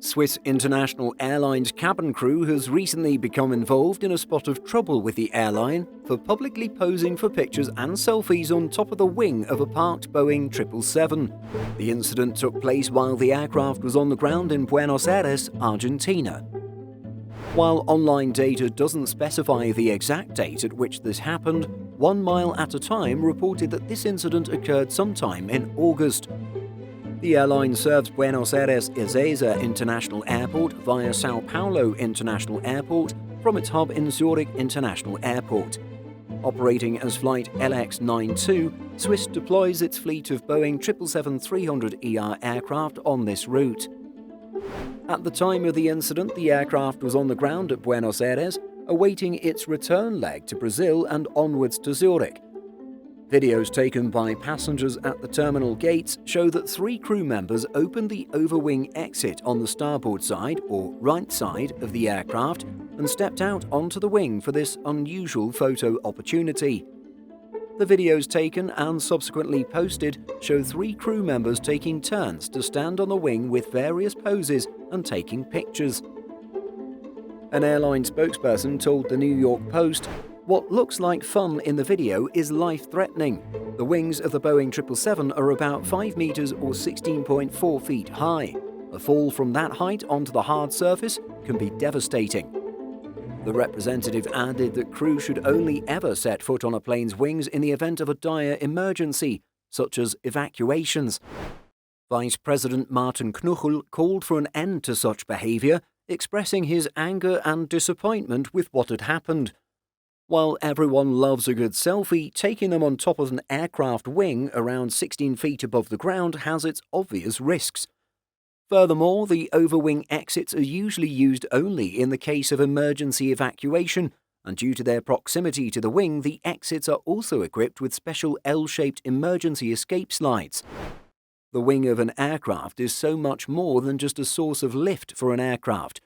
Swiss International Airlines cabin crew has recently become involved in a spot of trouble with the airline for publicly posing for pictures and selfies on top of the wing of a parked Boeing 777. The incident took place while the aircraft was on the ground in Buenos Aires, Argentina. While online data doesn't specify the exact date at which this happened, 1 Mile at a Time reported that this incident occurred sometime in August. The airline serves Buenos Aires Ezeiza International Airport via São Paulo International Airport from its hub in Zurich International Airport. Operating as Flight LX92, Swiss deploys its fleet of Boeing 777-300ER aircraft on this route. At the time of the incident, the aircraft was on the ground at Buenos Aires, awaiting its return leg to Brazil and onwards to Zurich. Videos taken by passengers at the terminal gates show that 3 crew members opened the overwing exit on the starboard side or right side of the aircraft and stepped out onto the wing for this unusual photo opportunity. The videos taken and subsequently posted show 3 crew members taking turns to stand on the wing with various poses and taking pictures. An airline spokesperson told the New York Post, "What looks like fun in the video is life-threatening. The wings of the Boeing 777 are about 5 meters or 16.4 feet high. A fall from that height onto the hard surface can be devastating." The representative added that crew should only ever set foot on a plane's wings in the event of a dire emergency, such as evacuations. Vice President Martin Knuchel called for an end to such behavior, expressing his anger and disappointment with what had happened. While everyone loves a good selfie, taking them on top of an aircraft wing around 16 feet above the ground has its obvious risks. Furthermore, the overwing exits are usually used only in the case of emergency evacuation, and due to their proximity to the wing, the exits are also equipped with special L-shaped emergency escape slides. The wing of an aircraft is so much more than just a source of lift for an aircraft.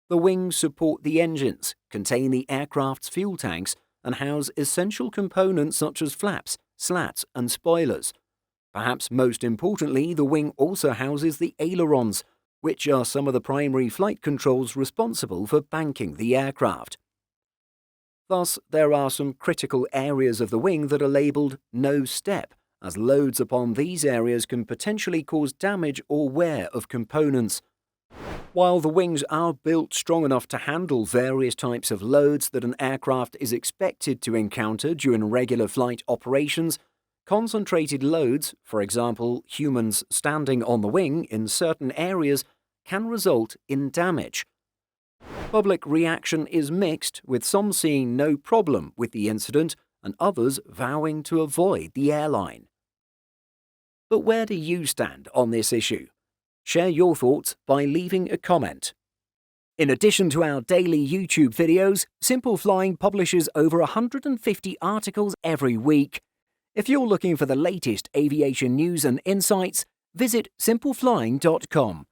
The wings support the engines, contain the aircraft's fuel tanks, and house essential components such as flaps, slats, and spoilers. Perhaps most importantly, the wing also houses the ailerons, which are some of the primary flight controls responsible for banking the aircraft. Thus, there are some critical areas of the wing that are labelled "no step", as loads upon these areas can potentially cause damage or wear of components. While the wings are built strong enough to handle various types of loads that an aircraft is expected to encounter during regular flight operations, concentrated loads, for example humans standing on the wing in certain areas, can result in damage. Public reaction is mixed, with some seeing no problem with the incident and others vowing to avoid the airline. But where do you stand on this issue? Share your thoughts by leaving a comment. In addition to our daily YouTube videos, Simple Flying publishes over 150 articles every week. If you're looking for the latest aviation news and insights, visit simpleflying.com.